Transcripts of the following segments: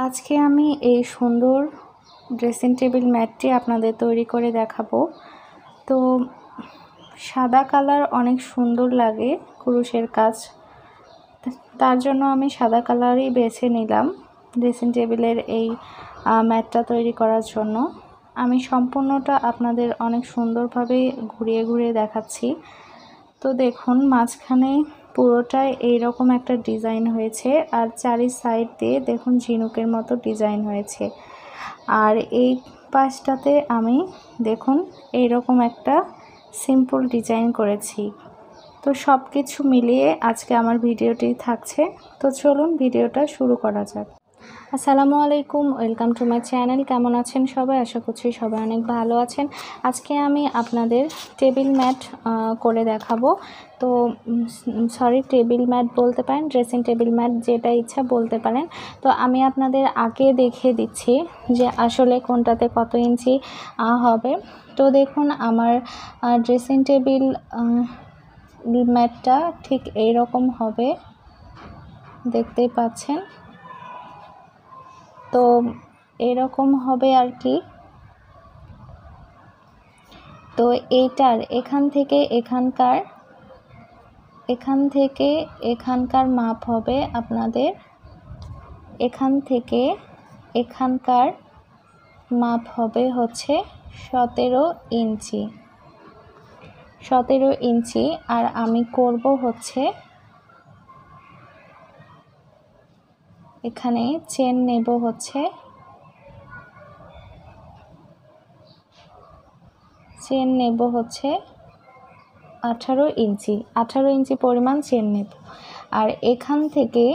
আজকে আমি এই সুন্দর ড্রেসিং টেবিল ম্যাটটি আপনাদের তৈরি করে দেখাবো। তো সাদা কালার অনেক সুন্দর লাগে কুরুশের কাজ, তার জন্য আমি সাদা কালারই বেছে নিলাম ড্রেসিং টেবিলের এই ম্যাটটা তৈরি করার জন্য। আমি সম্পূর্ণটা আপনাদের অনেক সুন্দরভাবে ঘুরিয়ে ঘুরিয়ে দেখাচ্ছি। তো দেখুন, মাঝখানে পুরোটাই এইরকম একটা ডিজাইন হয়েছে, আর চারি সাইড দিয়ে দেখুন ঝিনুকের মতো ডিজাইন হয়েছে। আর এই পাশটাতে আমি দেখুন এইরকম একটা সিম্পল ডিজাইন করেছি। তো সব কিছু মিলিয়ে আজকে আমার ভিডিওটি থাকছে। তো চলুন ভিডিওটা শুরু করা যাক। আসসালামু আলাইকুম, ওয়েলকাম টু মাই চ্যানেল। কেমন আছেন সবাই? আশা করছি সবাই অনেক ভালো আছেন। আজকে আমি আপনাদের টেবিল ম্যাট করে দেখাবো। তো টেবিল ম্যাট বলতে পারেন, ড্রেসিং টেবিল ম্যাট, যেটা ইচ্ছা বলতে পারেন। তো আমি আপনাদের আগে দেখিয়ে দিচ্ছি যে আসলে কোনটাতে কত ইঞ্চি হবে। তো দেখুন, আমার ড্রেসিং টেবিল ম্যাটটা ঠিক এইরকম হবে, দেখতেই পাচ্ছেন। তো এরকম হবে আর কি। তো এইটার এখান থেকে এখানকার মাপ হবে আপনাদের, এখান থেকে এখানকার মাপ হবে হচ্ছে 17 ইঞ্চি। আর আমি করব হচ্ছে এখানে চেন নেব হচ্ছে 18 ইঞ্চি পরিমাণ চেন নেব। আর এখান থেকে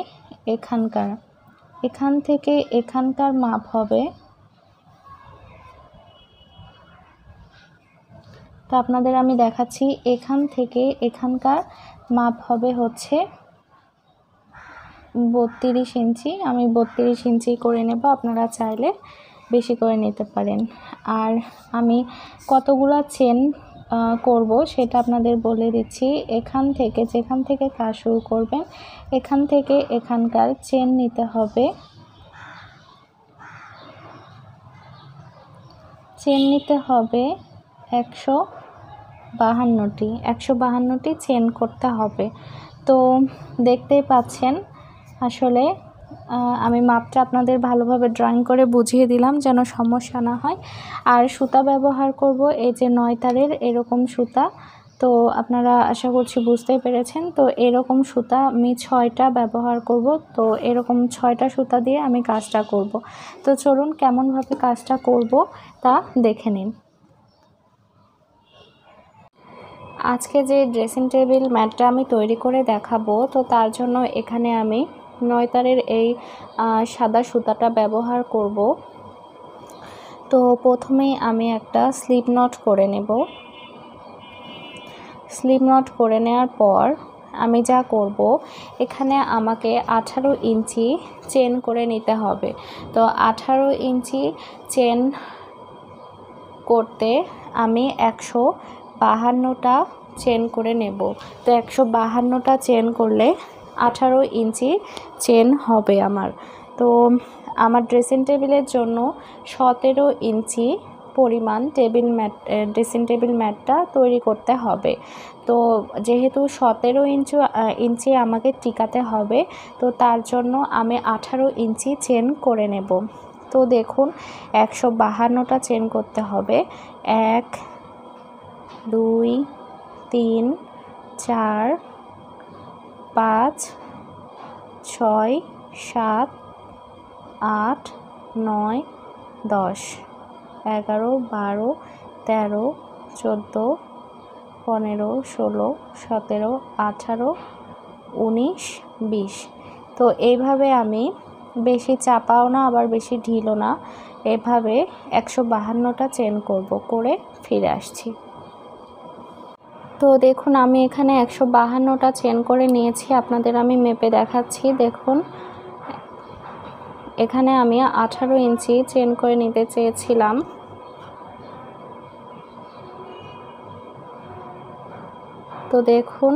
এখানকার মাপ হবে, তো আপনাদের আমি দেখাচ্ছি, এখান থেকে এখানকার মাপ হবে হচ্ছে 32 ইঞ্চি। আমি 32 ইঞ্চি করে নেব, আপনারা চাইলে বেশি করে নিতে পারেন। আর আমি কতগুলো চেন করব সেটা আপনাদের বলে দিচ্ছি। যেখান থেকে কাজ শুরু করবেন, এখান থেকে এখানকার চেন নিতে হবে, 152টি চেন করতে হবে। তো দেখতেই পাচ্ছেন, আসলে আমি মাপটা আপনাদের ভালোভাবে ড্রয়িং করে বুঝিয়ে দিলাম যেন সমস্যা না হয়। আর সুতা ব্যবহার করব এই যে 9 তারের এরকম সুতা। তো আপনারা আশা করছি বুঝতেই পেরেছেন। তো এরকম সুতা আমি 6টা ব্যবহার করব। তো এরকম 6টা সুতা দিয়ে আমি কাজটা করব। তো চলুন কেমনভাবে কাজটা করব তা দেখে নিন। আজকে যে ড্রেসিং টেবিল ম্যাটটা আমি তৈরি করে দেখাবো, তো তার জন্য এখানে আমি 9 তারের এই সাদা সুতাটা ব্যবহার করব। তো প্রথমেই আমি একটা স্লিপ নট করে নেব। স্লিপ নট করে নেওয়ার পর আমি যা করব, এখানে আমাকে 18 ইঞ্চি চেন করে নিতে হবে। তো 18 ইঞ্চি চেন করতে আমি 152টা চেন করে নেব। তো 152টা চেন করলে 18 ইঞ্চি চেন হবে আমার। তো আমার ড্রেসিং টেবিলের জন্য 17 ইঞ্চি পরিমাণ ড্রেসিং টেবিল ম্যাটটা তৈরি করতে হবে। তো যেহেতু 17 ইঞ্চি আমাকে টিকাতে হবে, তো তার জন্য আমি 18 ইঞ্চি চেন করে নেব। তো দেখুন, 152টা চেন করতে হবে। 1 2 3 4 5 6 7 8 9 10 11 12 13 14 15 16 17 18 19 20। তো এইভাবে আমি বেশি চাপাও না, আবার বেশি ঢিলও না, এভাবে 152টা চেন করে ফিরে আসছি। তো দেখুন, আমি এখানে 152টা চেন করে নিয়েছি, আপনাদের আমি মেপে দেখাচ্ছি। দেখুন, এখানে আমি 18 ইঞ্চি চেন করে নিতে চেয়েছিলাম। তো দেখুন,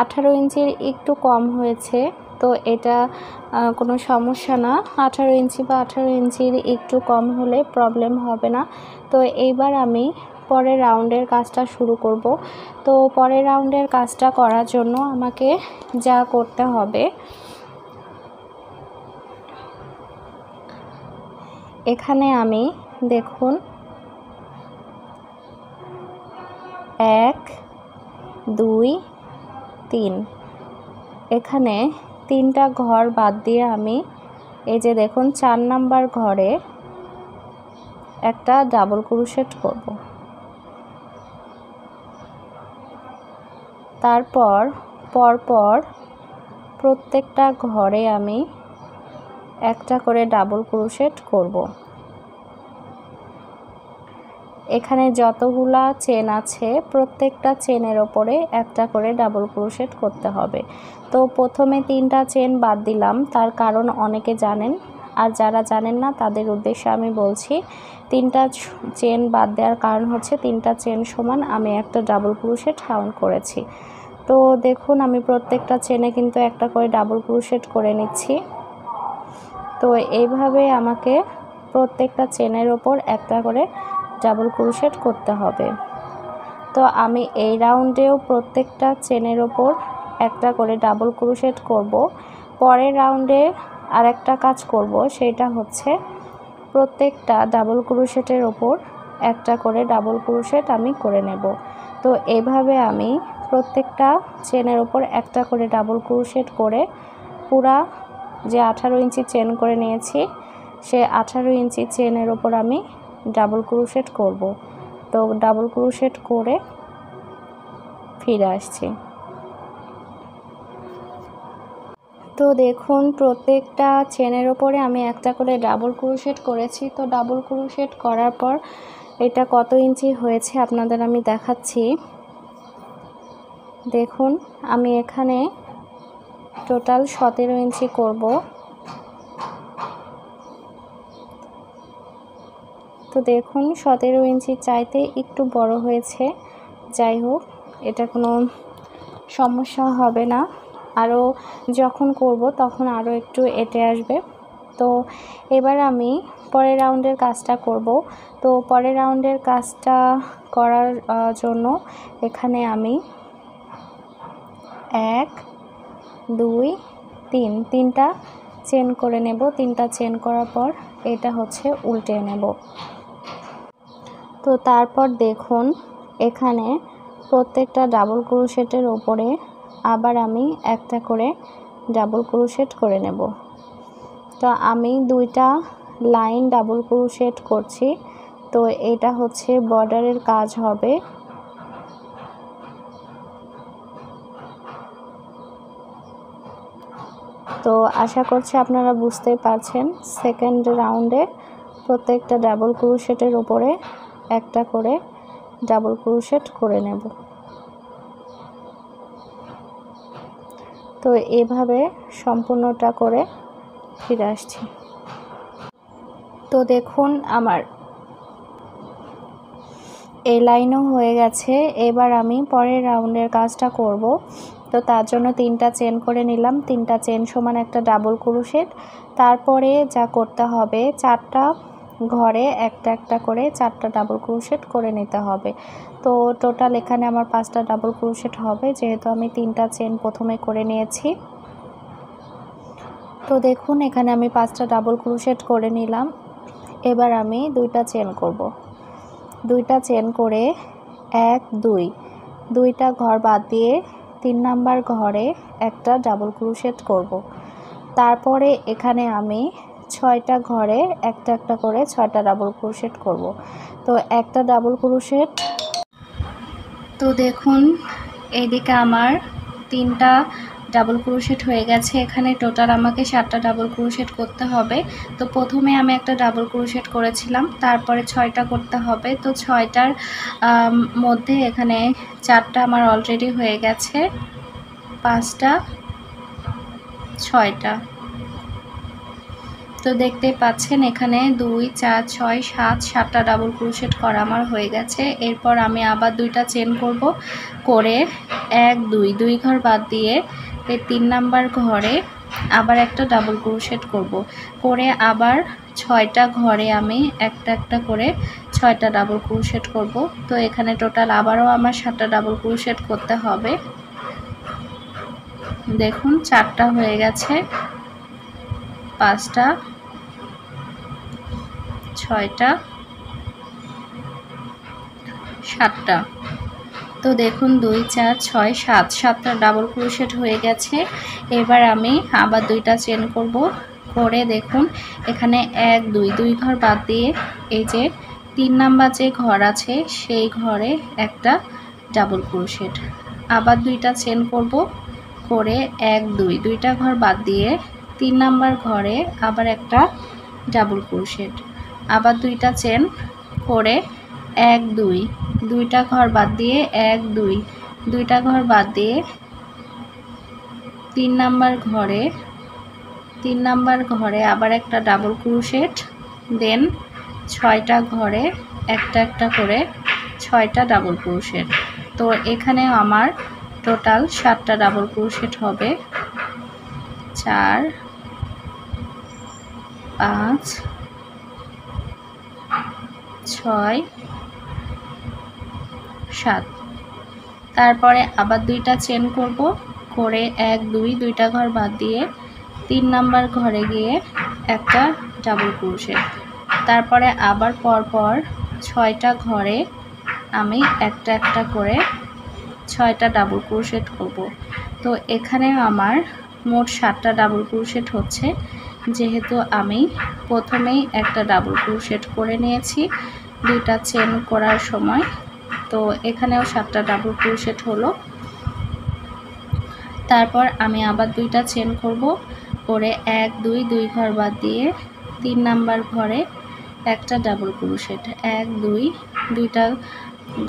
18 ইঞ্চির একটু কম হয়েছে, তো এটা কোনো সমস্যা না। 18 ইঞ্চি বা 18 ইঞ্চির একটু কম হলে প্রবলেম হবে না। তো এইবার আমি পরের রাউন্ডের কাজটা শুরু করব। তো পরের রাউন্ডের কাজটা করার জন্য আমাকে যা করতে হবে, এখানে আমি দেখুন 1 2 3, এখানে 3টা ঘর বাদ দিয়ে আমি এই যে দেখুন 4 নাম্বার ঘরে একটা ডাবল ক্রোশেট করব। তারপর পরপর প্রত্যেকটা ঘরে আমি একটা করে ডাবল ক্রোশেট করব। এখানে যতগুলা চেন আছে প্রত্যেকটা চেনের ওপরে একটা করে ডাবল ক্রোশেট করতে হবে। তো প্রথমে 3টা চেন বাদ দিলাম, তার কারণ অনেকে জানেন, আর যারা জানেন না তাদের উদ্দেশ্যে আমি বলছি। 3টা চেন বাদ দেওয়ার কারণ হচ্ছে 3টা চেন সমান আমি একটা ডাবল ক্রোশেট কাউন্ট করেছি। তো দেখুন আমি প্রত্যেকটা চেনে কিন্তু একটা করে ডাবল ক্রোশেট করে নিচ্ছি। তো এইভাবে আমাকে প্রত্যেকটা চেনের ওপর একটা করে ডাবল ক্রোশেট করতে হবে। তো আমি এই রাউন্ডেও প্রত্যেকটা চেনের ওপর একটা করে ডাবল ক্রোশেট করব। পরের রাউন্ডে আরেকটা কাজ করব, সেটা হচ্ছে প্রত্যেকটা ডাবল ক্রোশেটের ওপর একটা করে ডাবল ক্রোশেট আমি করে নেব। তো এইভাবে আমি প্রত্যেকটা চেনের ওপর একটা করে ডাবল ক্রোশেট করে পুরা যে 18 ইঞ্চি চেন করে নিয়েছি সে 18 ইঞ্চি চেনের ওপর আমি ডাবল ক্রোশেট করব। তো ডাবল ক্রোশেট করে ফিরে আসছি। তো দেখুন প্রত্যেকটা চেনের ওপরে আমি একটা করে ডাবল ক্রোশেট করেছি। তো ডাবল ক্রোশেট করার পর এটা কত ইঞ্চি হয়েছে আপনাদের আমি দেখাচ্ছি। দেখুন আমি এখানে টোটাল 17 ইঞ্চি করব। তো দেখুন 17 ইঞ্চি চাইতে একটু বড় হয়েছে, যাই হোক এটা কোনো সমস্যা হবে না, আরও যখন করব তখন আরও একটু এঁটে আসবে। তো এবার আমি পরের রাউন্ডের কাজটা করব। তো পরের রাউন্ডের কাজটা করার জন্য এখানে আমি 1 2 3 তিনটা চেন করে নেব। 3টা চেন করার পর এটা হচ্ছে উল্টে নেব। তো তারপর দেখুন এখানে প্রত্যেকটা ডাবল ক্রোশেটের ওপরে আবার আমি একটা করে ডাবল ক্রোশেট করে নেব। তো আমি 2টা লাইন ডাবল ক্রোশেট করছি। তো এটা হচ্ছে বর্ডারের কাজ হবে। তো আশা করছি আপনারা বুঝতেই পারছেন। সেকেন্ড রাউন্ডে প্রত্যেকটা ডাবল ক্রোশেটের উপরে একটা করে ডাবল ক্রোশেট করে নেব। তো এভাবে সম্পূর্ণটা করে ফিরে আসছি। তো দেখুন আমার এই লাইনও হয়ে গেছে। এবার আমি পরের রাউন্ডের কাজটা করব। তো তার জন্য 3টা চেন করে নিলাম। 3টা চেন সমান একটা ডাবল ক্রোশেট। তারপরে যা করতে হবে 4টা ঘরে একটা একটা করে 4টা ডাবল ক্রোশেট করে নিতে হবে। তো টোটাল এখানে আমার 5টা ডাবল ক্রোশেট হবে, যেহেতু আমি 3টা চেন প্রথমে করে নিয়েছি। তো দেখুন এখানে আমি 5টা ডাবল ক্রোশেট করে নিলাম। এবার আমি 2টা চেন করব। 2টা চেন করে 1 2 2টা ঘর বাদ দিয়ে 3 নাম্বার ঘরে একটা ডাবল ক্রোশেট করব। তারপরে এখানে আমি 6টা ঘরে একটা একটা করে 6টা ডাবল ক্রোশেট করব। তো একটা ডাবল ক্রোশেট। তো দেখুন এইদিকে আমার 3টা ডাবল ক্রোশেট হয়ে গেছে। এখানে টোটাল আমাকে 7টা ডাবল ক্রোশেট করতে হবে। তো প্রথমে আমি একটা ডাবল ক্রোশেট করেছিলাম, তারপরে 6টা করতে হবে। তো 6টার মধ্যে এখানে 4টা আমার অলরেডি হয়ে গেছে, 5টা 6টা। তো দেখতেই পাচ্ছেন এখানে 2 4 6 7 7টা ডাবল ক্রোশেট করা আমার হয়ে গেছে। এরপর আমি আবার 2টা চেন করব, করে 1 2 2 ঘর বাদ দিয়ে এই 3 নাম্বার ঘরে আবার একটা ডাবল ক্রোশেট করব, করে আবার 6টা ঘরে আমি একটা একটা করে 6টা ডাবল ক্রোশেট করব। তো এখানে টোটাল আবারও আমার 7টা ডাবল ক্রোশেট করতে হবে। দেখুন 4টা হয়ে গেছে, 5টা, 6টা, 7টা। তো দেখুন 2 4 6 7 7টা ডাবল ক্রোশেট হয়ে গেছে। এবার আমি আবার 2টা চেন করব, করে দেখুন এখানে 1 2 2 ঘর বাদ দিয়ে এই যে 3 নাম্বার যে ঘর আছে সেই ঘরে একটা ডাবল ক্রোশেট, আবার 2টা চেন করব, করে 1 2 2টা ঘর বাদ দিয়ে 3 নাম্বার ঘরে আবার একটা ডাবল ক্রোশেট, আবার 2টা চেন করে 1 2 2টা ঘর বাদ দিয়ে 1 2 2টা ঘর বাদ দিয়ে 3 নাম্বার ঘরে আবার একটা ডাবল ক্রোশেট, দেন 6টা ঘরে একটা একটা করে 6টা ডাবল ক্রোশেট। তো এখানে আমার টোটাল 7টা ডাবল ক্রোশেট হবে। 4 5 6 7। তারপরে আবার 2টা চেন করব, করে 1 2 2টা ঘর বাদ দিয়ে 3 নাম্বার ঘরে গিয়ে একটা ডাবল ক্রোশেট, তারপরে আবার পরপর 6টা ঘরে আমি একটা একটা করে 6টা ডাবল ক্রোশেট করব। তো এখানে আমার মোট 7টা ডাবল ক্রোশেট হচ্ছে, যেহেতু আমি প্রথমেই একটা ডাবল ক্রোশেট করে নিয়েছি 2টা চেন করার সময়। তো এখানেও 7টা ডাবল ক্রোশেট হলো। তারপর আমি আবার 2টা চেন করব, করে 1 2 2 ঘর বাদ দিয়ে 3 নাম্বার ঘরে একটা ডাবল ক্রোশেট, 1 2 2টা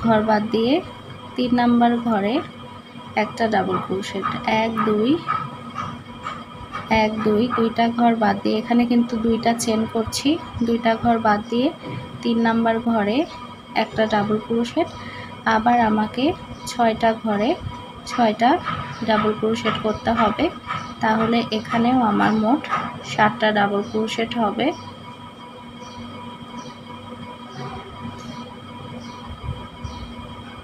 ঘর বাদ দিয়ে 3 নাম্বার ঘরে একটা ডাবল ক্রোশেট, 1 2 1 2 2টা ঘর বাদ দিয়ে এখানে কিন্তু 2টা চেন করছি, 2টা ঘর বাদ দিয়ে 3 নাম্বার ঘরে একটা ডাবল ক্রোশেট, আবার আমাকে 6টা ঘরে 6টা ডাবল ক্রোশেট করতে হবে। তাহলে এখানেও আমার মোট 7টা ডাবল ক্রোশেট হবে।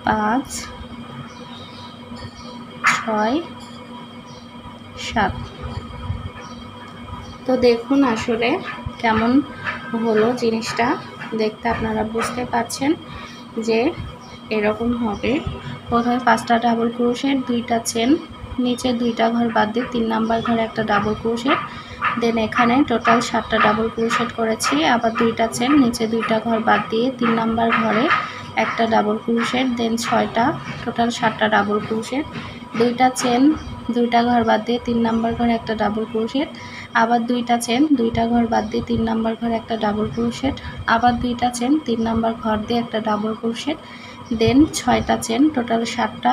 5 6 7। তো দেখুন আসলে কেমন হলো জিনিসটা, দেখতে আপনারা বুঝতে পারছেন যে এরকম হবে। প্রথমে 5টা ডাবল ক্রোশেট, 2টা চেন, নিচে 2টা ঘর বাদ দিয়ে 3 নাম্বার ঘরে একটা ডাবল ক্রোশেট, দেন এখানে টোটাল 7টা ডাবল ক্রোশেট করেছি, আবার 2টা চেন, নিচে 2টা ঘর বাদ দিয়ে 3 নাম্বার ঘরে একটা ডাবল ক্রোশেট, দেন 6টা, টোটাল 7টা ডাবল ক্রোশেট, 2টা চেন, 2টা ঘর বাদ দিয়ে 3 নাম্বার ঘরে একটা ডাবল ক্রোশেট, আবার 2টা চেন, 2টা ঘর বাদ দিয়ে 3 নাম্বার ঘরে একটা ডাবল ক্রোশেট, আবার 2টা চেন, 3 নাম্বার ঘর দিয়ে একটা ডাবল ক্রোশেট, দেন 6টা চেন, টোটাল 7টা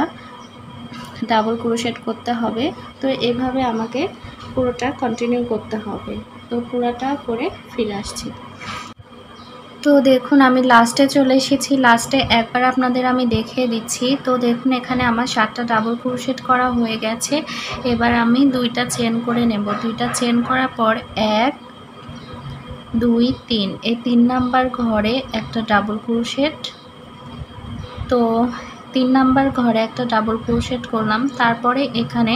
ডাবল ক্রোশেট করতে হবে। তো এভাবে আমাকে পুরোটা কন্টিনিউ করতে হবে। তো পুরোটা করে ফিরে আসছি। তো দেখুন আমি লাস্টে চলে এসেছি, লাস্টে একবার আপনাদের আমি দেখিয়ে দিচ্ছি। তো দেখুন এখানে আমার 7টা ডাবল ক্রোশেট করা হয়ে গেছে। এবার আমি 2টা চেন করে নেব। 2টা চেন করার পর 1 2 3 এই 3 নাম্বার ঘরে একটা ডাবল ক্রোশেট। তো 3 নাম্বার ঘরে একটা ডাবল ক্রোশেট করলাম। তারপরে এখানে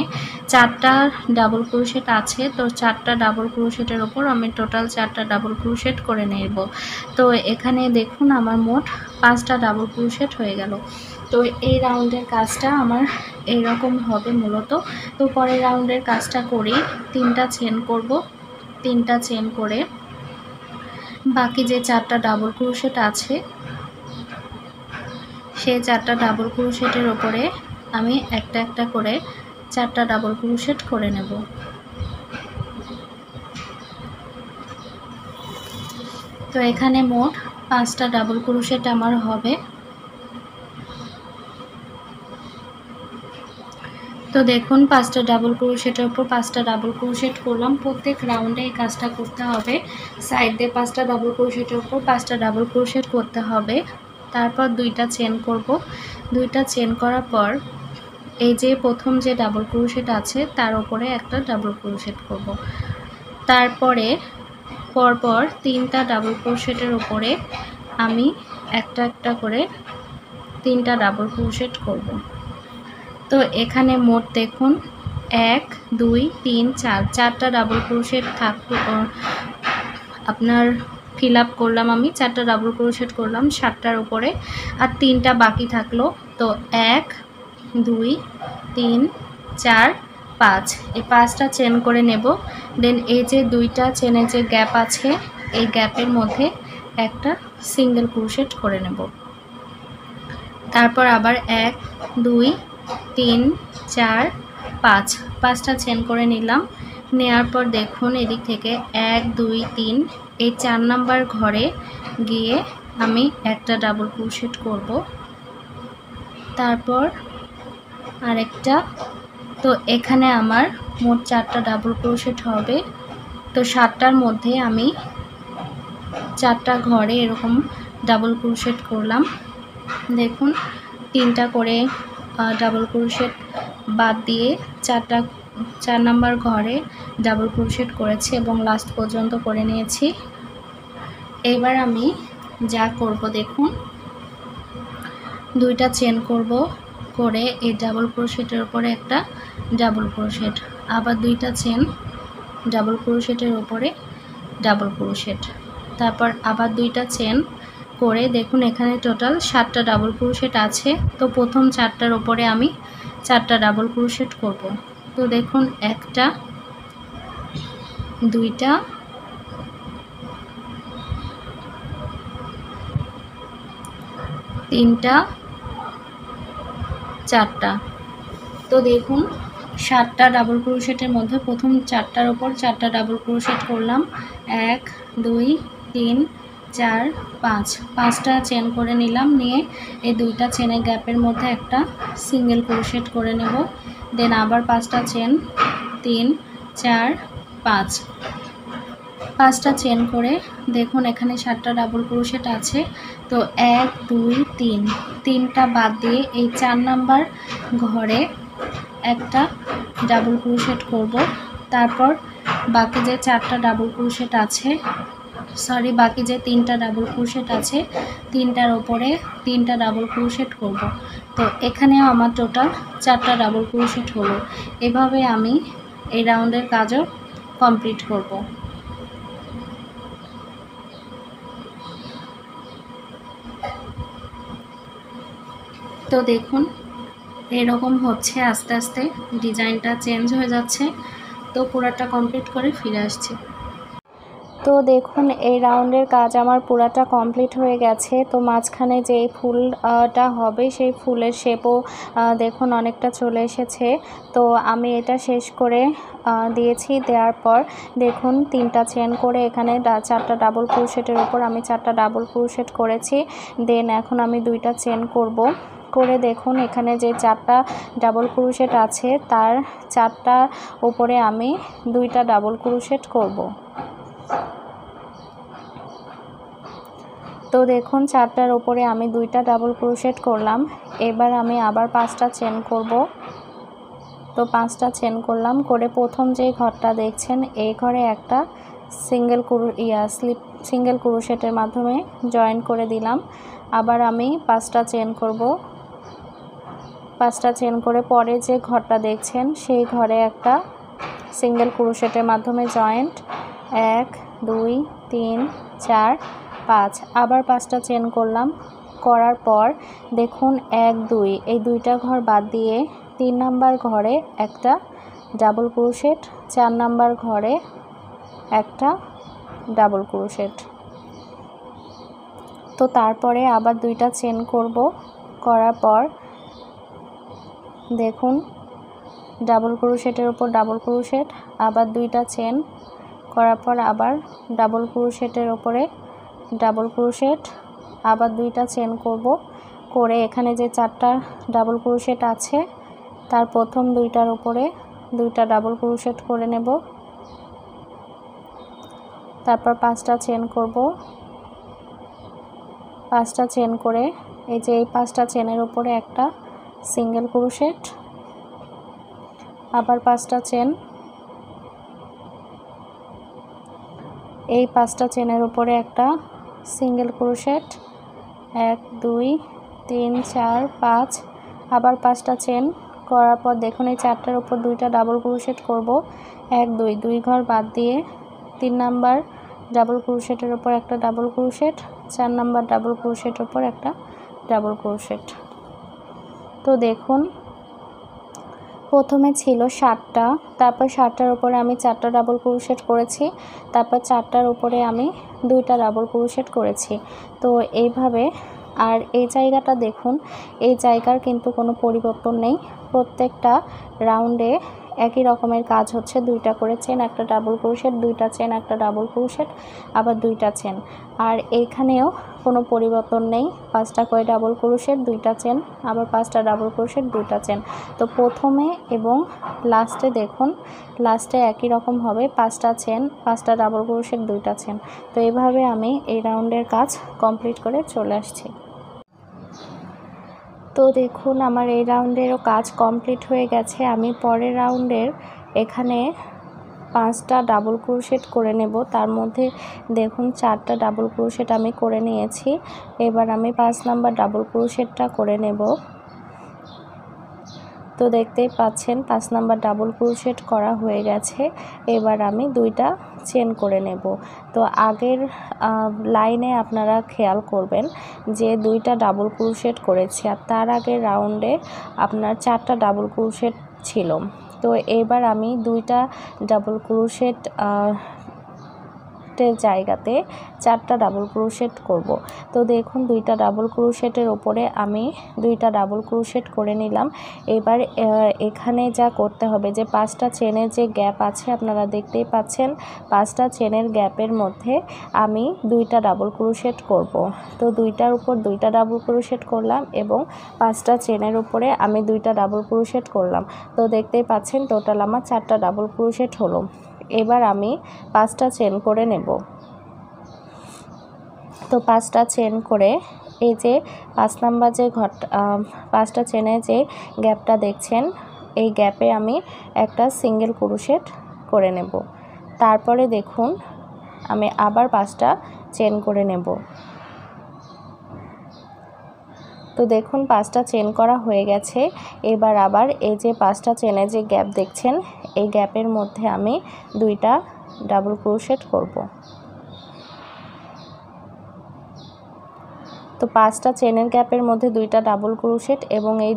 4টা ডাবল ক্রোশেট আছে, তো 4টা ডাবল ক্রোশেটের ওপর আমি টোটাল 4টা ডাবল ক্রোশেট করে নেব। তো এখানে দেখুন আমার মোট 5টা ডাবল ক্রোশেট হয়ে গেল। তো এই রাউন্ডের কাজটা আমার এইরকম হবে মূলত। তো পরের রাউন্ডের কাজটা করি, 3টা চেন করব, 3টা চেন করে বাকি যে 4টা ডাবল ক্রোশেট আছে সেই 4টা ডাবল ক্রোশেটের ওপরে আমি একটা একটা করে 4টা ডাবল ক্রোশেট করে নেব। তো এখানে মোট 5টা ডাবল ক্রোশেট আমার হবে। তো দেখুন 5টা ডাবল ক্রোশেটের উপর 5টা ডাবল ক্রোশেট করলাম। প্রত্যেক রাউন্ডে এই কাজটা করতে হবে। সাইড দিয়ে 5টা ডাবল ক্রোশেটের উপর 5টা ডাবল ক্রোশেট করতে হবে। তারপর 2টা চেন করব। 2টা চেন করার পর এই যে প্রথম যে ডাবল ক্রোশেট আছে তার উপরে একটা ডাবল ক্রোশেট করব। তারপরে পরপর 3টা ডাবল ক্রোশেটের উপরে আমি একটা একটা করে 3টা ডাবল ক্রোশেট করব। তো এখানে মোট দেখুন 1 2 3 4 4টা ডাবল ক্রোশেট আপনার ফিল আপ করলাম। আমি 4টা ডাবল ক্রোশেট করলাম 7টার উপরে, আর 3টা বাকি থাকলো। তো 1 2 3 4 5, এই 5টা চেন করে নেব। দেন এই যে 2টা চেনে যে গ্যাপ আছে এই গ্যাপের মধ্যে একটা সিঙ্গেল ক্রোশেট করে নেব। তারপর আবার 1 2 3 4 5, 5টা চেন করে নিলাম। নেওয়ার পর দেখুন এদিক থেকে 1 2 3 এই 4 নাম্বার ঘরে গিয়ে আমি একটা ডাবল ক্রোশেট করব। তারপর আরেকটা। তো এখানে আমার মোট 4টা ডাবল ক্রোশেট হবে। তো 7টার মধ্যে আমি 4টা ঘরে এরকম ডাবল ক্রোশেট করলাম। দেখুন 3টা করে ডাবল ক্রোশেট বাদ দিয়ে 4 নাম্বার ঘরে ডাবল ক্রোশেট করেছি এবং লাস্ট পর্যন্ত করে নিয়েছি। এবার আমি যা করব দেখুন, 2টা চেন করব, করে এই ডাবল ক্রোশেটের উপরে একটা ডাবল ক্রোশেট, আবার 2টা চেন ডাবল ক্রোশেটের উপরে ডাবল ক্রোশেট, তারপর আবার 2টা চেন করে দেখুন এখানে টোটাল 7টা ডাবল ক্রোশেট আছে। তো প্রথম 4টার উপরে আমি 4টা ডাবল ক্রোশেট করব। তো দেখুন 1টা 2টা 3টা 4টা। তো দেখুন 7টা ডাবল ক্রোশেটের মধ্যে প্রথম 4টার উপর 4টা ডাবল ক্রোশেট করলাম। 1 2 3 4 5, 5টা চেন করে নিলাম। নিয়ে এই 2টা চেনের গ্যাপের মধ্যে একটা সিঙ্গেল ক্রোশেট করে নেব। দেন আবার 5টা চেন 3 4 5, 5টা চেন করে দেখুন এখানে 7টা ডাবল ক্রোশেট আছে। তো 1 2 3, 3টা বাদ দিয়ে এই 4 নাম্বার ঘরে একটা ডাবল ক্রোশেট করব। তারপর বাকি যে 4টা ডাবল ক্রোশেট আছে, বাকি যে 3টা ডাবল ক্রোশেট আছে 3টার উপরে 3টা ডাবল ক্রোশেট করব। তো এখানেও আমার টোটাল 4টা ডাবল ক্রোশেট হলো। এভাবে আমি এই রাউন্ডের কাজও কমপ্লিট করব। তো দেখুন এরকম হচ্ছে, আস্তে আস্তে ডিজাইনটা চেঞ্জ হয়ে যাচ্ছে। তো পুরাটা কমপ্লিট করে ফিরে আসছি। তো দেখুন এই রাউন্ডের কাজ আমার পুরাটা কমপ্লিট হয়ে গেছে। তো মাঝখানে যে ফুলটা হবে সেই ফুলের শেপও দেখুন অনেকটা চলে এসেছে। তো আমি এটা শেষ করে দিয়েছি। দেওয়ার পর দেখুন 3টা চেন করে এখানে 4টা ডাবল ক্রোশেটের উপর আমি 4টা ডাবল ক্রোশেট করেছি। দেন এখন আমি 2টা চেন করব। করে দেখুন এখানে যে 4টা ডাবল ক্রোশেট আছে তার 4টা উপরে আমি 2টা ডাবল ক্রোশেট করব। তো দেখুন 4টার উপরে আমি 2টা ডাবল ক্রোশেট করলাম। এবার আমি আবার 5টা চেন করব। তো 5টা চেন করলাম, করে প্রথম যে ঘরটা দেখছেন এই ঘরে একটা সিঙ্গেল ক্রোশেটের মাধ্যমে জয়েন করে দিলাম। আবার আমি 5টা চেন করব। 5টা চেন করে পরে যে ঘরটা দেখছেন সেই ঘরে একটা সিঙ্গেল ক্রোশেটের মাধ্যমে জয়েন্ট, 1 2 3 4 5, আবার 5টা চেন করলাম। করার পর দেখুন 1 2 এই 2টা ঘর বাদ দিয়ে 3 নাম্বার ঘরে একটা ডাবল ক্রোশেট, 4 নাম্বার ঘরে একটা ডাবল ক্রোশেট। তো তারপরে আবার 2টা চেন করব। করার পর দেখুন ডাবল ক্রোশেটের উপর ডাবল ক্রোশেট, আবার 2টা চেন করার পর আবার ডাবল ক্রোশেটের উপরে ডাবল ক্রোশেট, আবার 2টা চেন করব। করে এখানে যে 4টা ডাবল ক্রোশেট আছে তার প্রথম 2টার উপরে 2টা ডাবল ক্রোশেট করে নেব। তারপর 5টা চেন করব। 5টা চেন করে এই যে এই 5টা চেনের উপরে একটা সিঙ্গেল ক্রোশেট, আবার 5টা চেন, এই 5টা চেনের উপরে একটা সিঙ্গেল ক্রোশেট, 1 2 3 4 5, আবার 5টা চেন করার পর দেখুন এই 4টার উপর 2টা ডাবল ক্রোশেট করব, 1 2 2 ঘর বাদ দিয়ে 3 নাম্বার ডাবল ক্রোশেটের উপর একটা ডাবল ক্রোশেট, 4 নাম্বার ডাবল ক্রোশেটের উপর একটা ডাবল ক্রোশেট। তো দেখুন প্রথমে ছিল 7টা, তারপর 7টার উপরে আমি 4টা ডাবল ক্রোশেট করেছি, তারপর 4টার উপরে আমি 2টা ডাবল ক্রোশেট করেছি। তো এইভাবে, আর এই জায়গাটা দেখুন, এই জায়গার কিন্তু কোনো পরিবর্তন নেই, প্রত্যেকটা রাউন্ডে একই রকমের কাজ হচ্ছে, 2টা করে চেন, একটা ডাবল ক্রোশেট, 2টা চেন, একটা ডাবল ক্রোশেট, আবার 2টা চেন। আর এইখানেও কোনো পরিবর্তন নেই, 5টা করে ডাবল ক্রোশেট, 2টা চেন, আবার 5টা ডাবল ক্রোশেট, 2টা চেন। তো প্রথমে এবং লাস্টে দেখুন, লাস্টে একই রকম হবে, 5টা চেন, 5টা ডাবল ক্রোশেট, 2টা চেন। তো এইভাবে আমি এই রাউন্ডের কাজ কমপ্লিট করে চলে আসছি। তো দেখুন আমার এই রাউন্ডেরও কাজ কমপ্লিট হয়ে গেছে। আমি পরের রাউন্ডের এখানে 5টা ডাবল ক্রোশেট করে নেব, তার মধ্যে দেখুন 4টা ডাবল ক্রোশেট আমি করে নিয়েছি। এবার আমি 5 নাম্বার ডাবল ক্রোশেটটা করে নেব। তো দেখতেই পাচ্ছেন 5 নাম্বার ডাবল ক্রোশেট করা হয়ে গেছে। এবার আমি 2টা চেন করে নেব। তো আগের লাইনে আপনারা খেয়াল করবেন যে 2টা ডাবল ক্রোশেট করেছি, আর তার আগের রাউন্ডে আপনার 4টা ডাবল ক্রোশেট ছিল। তো এবার আমি 2টা ডাবল ক্রোশেট জায়গাতে 4টা ডাবল ক্রোশেট করব। তো দেখুন 2টা ডাবল ক্রোশেটের ওপরে আমি 2টা ডাবল ক্রোশেট করে নিলাম। এবার এখানে যা করতে হবে, যে 5টা চেনের যে গ্যাপ আছে আপনারা দেখতেই পাচ্ছেন, 5টা চেনের গ্যাপের মধ্যে আমি 2টা ডাবল ক্রোশেট করব। তো 2টার উপর 2টা ডাবল ক্রোশেট করলাম এবং 5টা চেনের উপরে আমি 2টা ডাবল ক্রোশেট করলাম। তো দেখতেই পাচ্ছেন টোটাল আমার 4টা ডাবল ক্রোশেট হলো। এবার আমি 5টা চেন করে নেব। তো 5টা চেন করে এই যে 5 নাম্বার যে 5টা চেনে যে গ্যাপটা দেখছেন, এই গ্যাপে আমি একটা সিঙ্গেল ক্রোশেট করে নেব। তারপরে দেখুন আমি আবার 5টা চেন করে নেব। তো দেখুন 5টা চেন করা হয়ে গেছে। এবার আবার এই যে 5টা চেনে যে গ্যাপ দেখছেন, এই গ্যাপের মধ্যে আমি 2টা ডাবল ক্রোশেট করব। তো 5টা চেনের গ্যাপের মধ্যে 2টা ডাবল ক্রোশেট এবং এই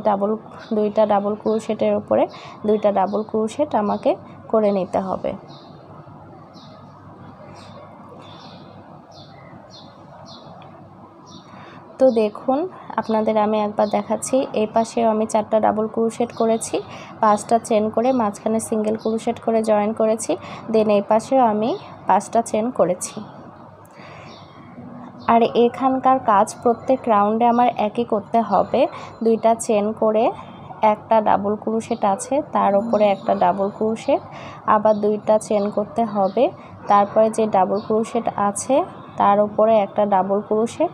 2টা ডাবল ক্রোশেটের উপরে 2টা ডাবল ক্রোশেট আমাকে করে নিতে হবে। তো দেখুন আপনাদের আমি একবার দেখাচ্ছি, এই পাশেও আমি 4টা ডাবল ক্রোশেট করেছি, 5টা চেন করে মাঝখানে সিঙ্গেল ক্রোশেট করে জয়েন করেছি, দেন এই পাশেও আমি 5টা চেন করেছি। আর এখানকার কাজ প্রত্যেক রাউন্ডে আমার একই করতে হবে, 2টা চেন করে একটা ডাবল ক্রোশেট আছে, তার উপরে একটা ডাবল ক্রোশেট, আবার 2টা চেন করতে হবে, তারপরে যে ডাবল ক্রোশেট আছে তার উপরে একটা ডাবল ক্রোশেট,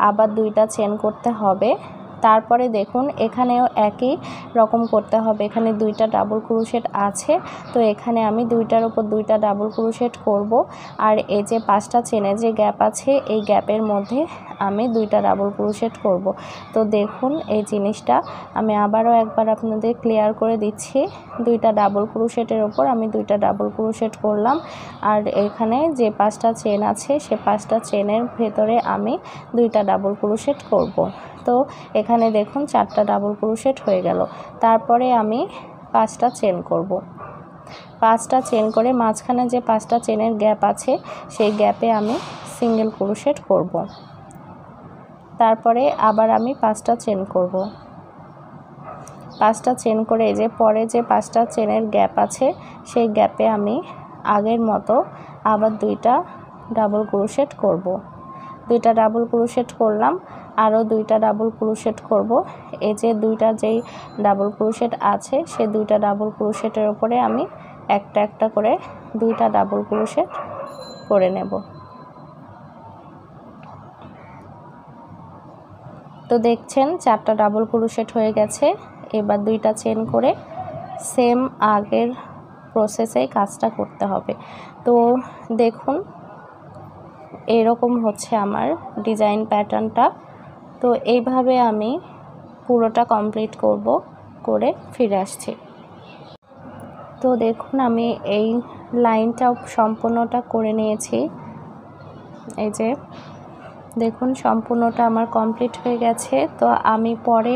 আবার 2টা চেন করতে হবে। তারপরে দেখুন এখানেও একই রকম করতে হবে, এখানে 2টা ডাবল ক্রোশেট আছে, তো এখানে আমি 2টার উপর 2টা ডাবল ক্রোশেট করব। আর এই যে 5টা চেনে যে গ্যাপ আছে, এই গ্যাপের মধ্যে আমি 2টা ডাবল ক্রোশেট করব। তো দেখুন এই জিনিসটা আমি আবারও একবার আপনাদের ক্লিয়ার করে দিচ্ছি, 2টা ডাবল ক্রোশেটের উপর আমি 2টা ডাবল ক্রোশেট করলাম, আর এখানে যে 5টা চেন আছে সে 5টা চেনের ভেতরে আমি 2টা ডাবল ক্রোশেট করব। তো এখানে দেখুন 4টা ডাবল ক্রোশেট হয়ে গেল। তারপরে আমি 5টা চেন করব। 5টা চেন করে মাঝখানে যে 5টা চেনের গ্যাপ আছে সেই গ্যাপে আমি সিঙ্গেল ক্রোশেট করব। তারপরে আবার আমি 5টা চেন করব। 5টা চেন করে এই যে পরে যে 5টা চেনের গ্যাপ আছে সেই গ্যাপে আমি আগের মতো আবার 2টা ডাবল ক্রোশেট করব। 2টা ডাবল ক্রোশেট করলাম, আরও 2টা ডাবল ক্রোশেট করব। এই যে 2টা যেই ডাবল ক্রোশেট আছে সেই 2টা ডাবল ক্রোশেটের উপরে আমি একটা একটা করে 2টা ডাবল ক্রোশেট করে নেব। তো দেখছেন 4টা ডাবল ক্রোশেট হয়ে গেছে। এবার 2টা চেন করে সেম আগের প্রসেসেই কাজটা করতে হবে। তো দেখুন এরকম হচ্ছে আমার ডিজাইন প্যাটার্নটা। তো এইভাবে আমি পুরোটা কমপ্লিট করব, করে ফিরে আসছি। তো দেখুন আমি এই লাইনটা সম্পূর্ণটা করে নিয়েছি। এই যে দেখুন সম্পূর্ণটা আমার কমপ্লিট হয়ে গেছে। তো আমি পরে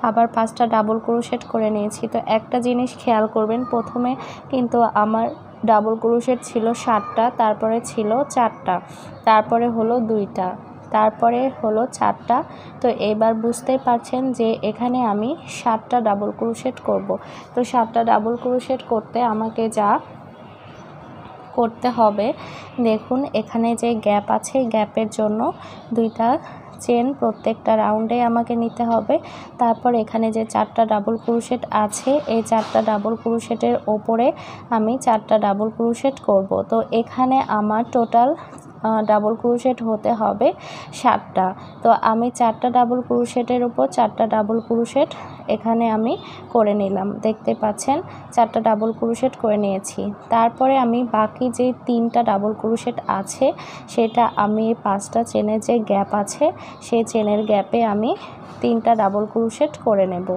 আবার 5টা ডাবল ক্রোশেট করে নিয়েছি। তো একটা জিনিস খেয়াল করবেন, প্রথমে কিন্তু আমার ডাবল ক্রোশেট ছিল 7টা, তারপরে ছিল 4টা, তারপরে হলো 2টা, তারপরে হলো 4টা। তো এবার বুঝতেই পারছেন যে এখানে আমি 7টা ডাবল ক্রোশেট করব। তো 7টা ডাবল ক্রোশেট করতে আমাকে যা করতে হবে, দেখুন এখানে যে গ্যাপ আছে, গ্যাপের জন্য 2টা চেন প্রত্যেকটা রাউন্ডে আমাকে নিতে হবে। তারপর এখানে যে 4টা ডাবল ক্রোশেট আছে, এই 4টা ডাবল ক্রোশেটের ওপরে আমি 4টা ডাবল ক্রোশেট করব। তো এখানে আমার টোটাল ডাবল ক্রোশেট হতে হবে 7টা। তো আমি 4টা ডাবল ক্রোশেটের উপর 4টা ডাবল ক্রোশেট এখানে আমি করে নিলাম, দেখতে পাচ্ছেন 4টা ডাবল ক্রোশেট করে নিয়েছি। তারপরে আমি বাকি যে 3টা ডাবল ক্রোশেট আছে সেটা আমি 5টা চেনের যে গ্যাপ আছে সেই চেনের গ্যাপে আমি 3টা ডাবল ক্রোশেট করে নেব।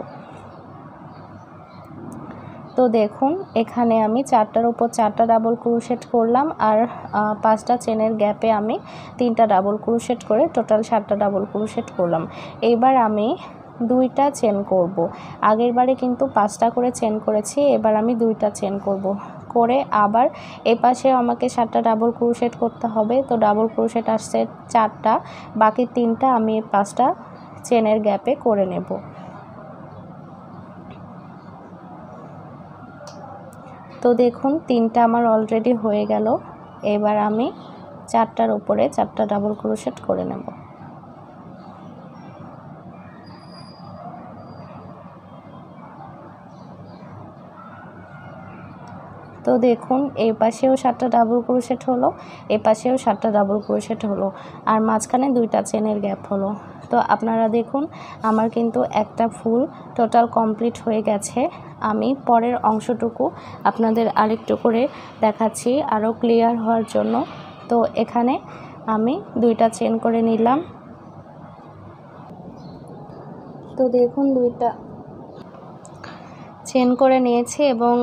তো দেখুন এখানে আমি 4টার উপর 4টা ডাবল ক্রোশেট করলাম, আর 5টা চেনের গ্যাপে আমি 3টা ডাবল ক্রোশেট করে টোটাল 7টা ডাবল ক্রোশেট করলাম। এবার আমি 2টা চেন করব। আগের বারে কিন্তু 5টা করে চেন করেছি, এবার আমি 2টা চেন করব। করে আবার এপাশে আমাকে 7টা ডাবল ক্রোশেট করতে হবে। তো ডাবল ক্রোশেট আসছে 4টা, বাকি 3টা আমি 5টা চেনের গ্যাপে করে নেব। তো দেখুন 3টা আমার অলরেডি হয়ে গেল। এবার আমি 4টার উপরে 4টা ডাবল ক্রোশেট করে নেব। তো দেখুন এই পাশেও 7টা ডাবল ক্রোশেট হলো, এই পাশেও 7টা ডাবল ক্রোশেট হলো, আর মাঝখানে 2টা চেনের গ্যাপ হলো। তো আপনারা দেখুন আমার কিন্তু একটা ফুল টোটাল কমপ্লিট হয়ে গেছে। আমি পরের অংশটুকু আপনাদের আরেকটু করে দেখাচ্ছি আরও ক্লিয়ার হওয়ার জন্য। তো এখানে আমি 2টা চেন করে নিলাম। তো দেখুন 2টা চেন করে নিয়েছি এবং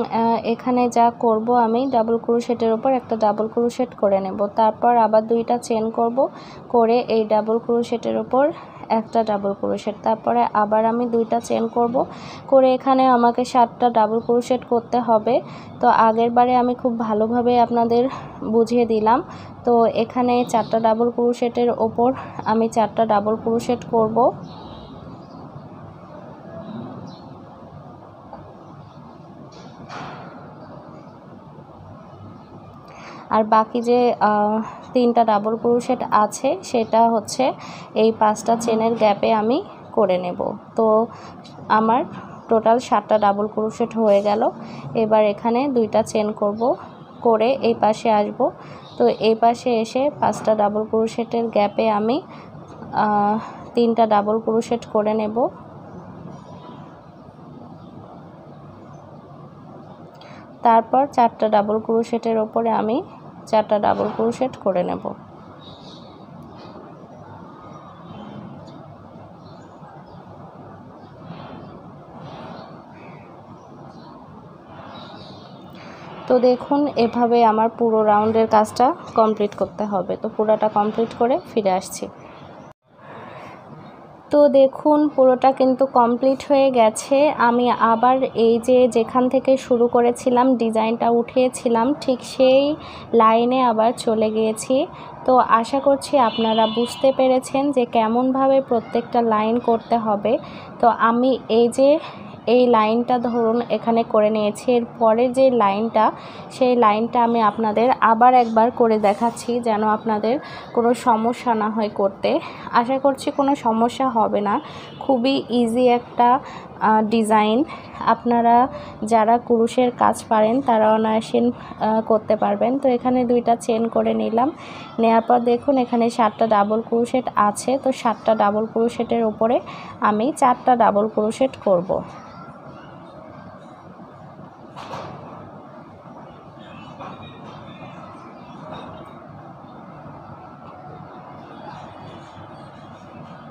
এখানে যা করব আমি ডাবল ক্রোশেটের উপর একটা ডাবল ক্রোশেট করে নেব। তারপর আবার 2টা চেন করব, করে এই ডাবল ক্রোশেটের উপর একটা ডাবল ক্রোশেট, তারপরে আবার আমি 2টা চেন করব, করে এখানে আমাকে 7টা ডাবল ক্রোশেট করতে হবে। তো আগের বারে আমি খুব ভালোভাবে আপনাদের বুঝিয়ে দিলাম। তো এখানে 4টা ডাবল ক্রোশেটের ওপর আমি 4টা ডাবল ক্রোশেট করব। আর বাকি যে 3টা ডাবল ক্রোশেট আছে সেটা হচ্ছে এই 5টা চেনের গ্যাপে আমি করে নেব। তো আমার টোটাল 7টা ডাবল ক্রোশেট হয়ে গেল। এবার এখানে 2টা চেন করব, করে এই পাশে আসব। তো এই পাশে এসে 5টা ডাবল ক্রোশেটের গ্যাপে আমি 3টা ডাবল ক্রোশেট করে নেব। তারপর 4টা ডাবল ক্রোশেটের ওপরে আমি 4টা ডাবল ক্রোশেট করে নেব। তো দেখুন এভাবে আমার পুরো রাউন্ডের কাজটা কমপ্লিট করতে হবে। তো পুরোটা কমপ্লিট করে ফিরে আসছি। তো দেখুন পুরোটা কিন্তু কমপ্লিট হয়ে গেছে। আমি আবার এই যে যেখান থেকে শুরু করেছিলাম ডিজাইনটা উঠিয়েছিলাম ঠিক সেই লাইনে আবার চলে গিয়েছি। তো আশা করছি আপনারা বুঝতে পেরেছেন যে কেমনভাবে প্রত্যেকটা লাইন করতে হবে। তো আমি এই লাইনটা ধরুন এখানে করে নিয়েছি, এর পরে যে লাইনটা সেই লাইনটা আমি আপনাদের আবার একবার করে দেখাচ্ছি যেন আপনাদের কোনো সমস্যা না হয় করতে। আশা করছি কোনো সমস্যা হবে না, খুবই ইজি একটা ডিজাইন। আপনারা যারা কুরুশের কাজ পারেন তারা অনায়াসে করতে পারবেন। তো এখানে 2টা চেন করে নিলাম, নেওয়ার পর দেখুন এখানে 7টা ডাবল ক্রোশেট আছে। তো 7টা ডাবল ক্রোশেটের উপরে আমি 4টা ডাবল ক্রোশেট করব।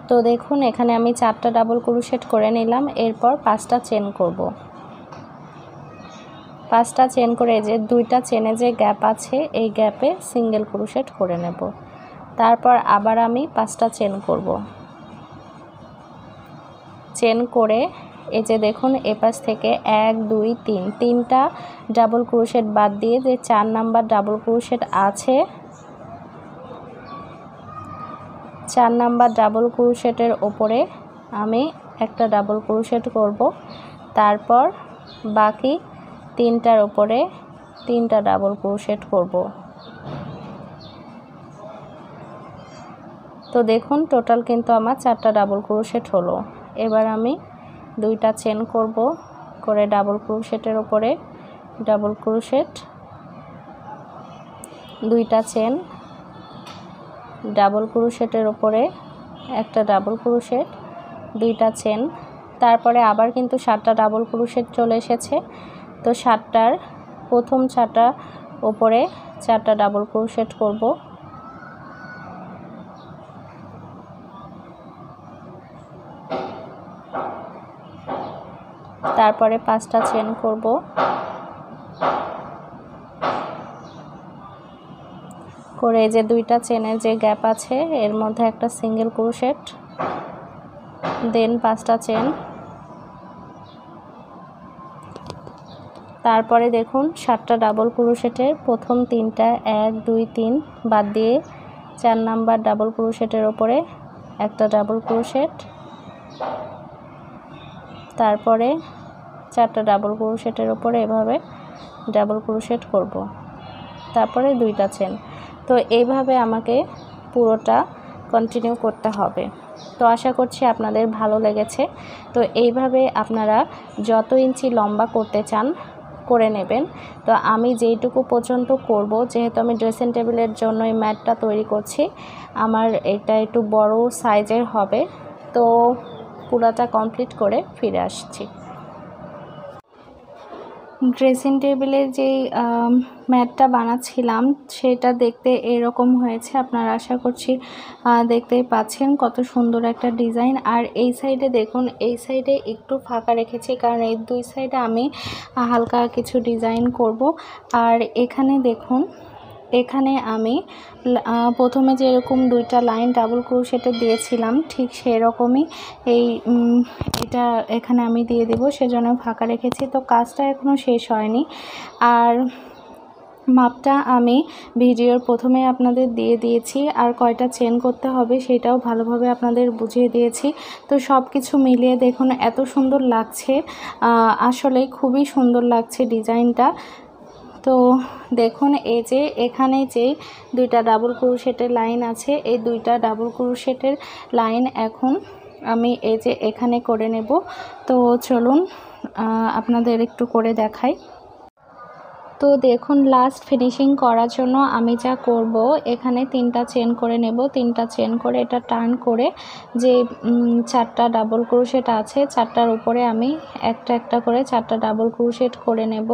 তো দেখুন এখানে আমি 4টা ডাবল ক্রোশেট করে নিলাম। এরপর 5টা চেন করব। 5টা চেন করে যে 2টা চেনে যে গ্যাপ আছে এই গ্যাপে সিঙ্গেল ক্রোশেট করে নেব। তারপর আবার আমি 5টা চেন করব। চেন করে এই যে দেখুন এপাশ থেকে 1 2 3 তিনটা ডাবল ক্রোশেট বাদ দিয়ে যে 4 নাম্বার ডাবল ক্রোশেট আছে 4 নাম্বার ডাবল ক্রোশেটের উপরে আমি একটা ডাবল ক্রোশেট করব। তারপর বাকি 3টার উপরে 3টা ডাবল ক্রোশেট করব। তো দেখুন টোটাল কিন্তু আমার 4টা ডাবল ক্রোশেট হলো। এবার আমি 2টা চেন করব, করে ডাবল ক্রোশেটের উপরে ডাবল ক্রোশেট, 2টা চেন, ডাবল ক্রোশেটের উপরে একটা ডাবল ক্রোশেট, 2টা চেন। তারপরে আবার কিন্তু 7টা ডাবল ক্রোশেট চলে এসেছে। তো 7টার প্রথম 4টা উপরে 4টা ডাবল ক্রোশেট করব। তারপরে 5টা চেন করব। করে যে 2টা চেনের যে গ্যাপ আছে এর মধ্যে একটা সিঙ্গেল ক্রোশেট, দেন 5টা চেন। তারপরে দেখুন 7টা ডাবল ক্রোশেটের প্রথম 3টা 1 2 3 বাদ দিয়ে 4 নাম্বার ডাবল ক্রোশেটের উপরে একটা ডাবল ক্রোশেট, তারপরে 4টা ডাবল ক্রোশেটের উপরে এভাবে ডাবল ক্রোশেট করব। তারপরে 2টা চেন। তো এইভাবে আমাকে পুরোটা কন্টিনিউ করতে হবে। তো আশা করছি আপনাদের ভালো লেগেছে। তো এইভাবে আপনারা যত ইঞ্চি লম্বা করতে চান করে নেবেন। তো আমি যেইটুকু পর্যন্ত করব, যেহেতু আমি ড্রেসিং টেবিলের জন্য এই ম্যাটটা তৈরি করছি, আমার এটা একটু বড় সাইজের হবে। তো পুরোটা কমপ্লিট করে ফিরে আসছি। ড্রেসিং টেবিলের যেই ম্যাটটা বানাচ্ছিলাম সেটা দেখতে এরকম হয়েছে। আপনারা আশা করছি দেখতেই পাচ্ছেন কত সুন্দর একটা ডিজাইন। আর এই সাইডে দেখুন, এই সাইডে একটু ফাঁকা রেখেছি কারণ এই 2 সাইডে আমি হালকা কিছু ডিজাইন করব। আর এখানে দেখুন, এখানে আমি প্রথমে যেরকম 2টা লাইন ডাবল ক্রোশেটে দিয়েছিলাম ঠিক সেরকমই এটা এখানে আমি দিয়ে দেব, সেজন্য ফাঁকা রেখেছি। তো কাজটা এখনও শেষ হয়নি। আর মাপটা আমি ভিডিওর প্রথমে আপনাদের দিয়ে দিয়েছি, আর কয়টা চেন করতে হবে সেটাও ভালোভাবে আপনাদের বুঝিয়ে দিয়েছি। তো সব কিছু মিলিয়ে দেখুন এত সুন্দর লাগছে, আসলে খুবই সুন্দর লাগছে ডিজাইনটা। তো দেখুন এই যে এখানে যে 2টা ডাবল ক্রোশেটের লাইন আছে, এই 2টা ডাবল ক্রোশেটের লাইন এখন আমি এই যে এখানে করে নেব। তো চলুন আপনাদের একটু করে দেখাই। তো দেখুন লাস্ট ফিনিশিং করার জন্য আমি যা করব, এখানে 3টা চেন করে নেব। 3টা চেন করে এটা টার্ন করে যে 4টা ডাবল ক্রোশেট আছে 4টার উপরে আমি একটা একটা করে 4টা ডাবল ক্রোশেট করে নেব।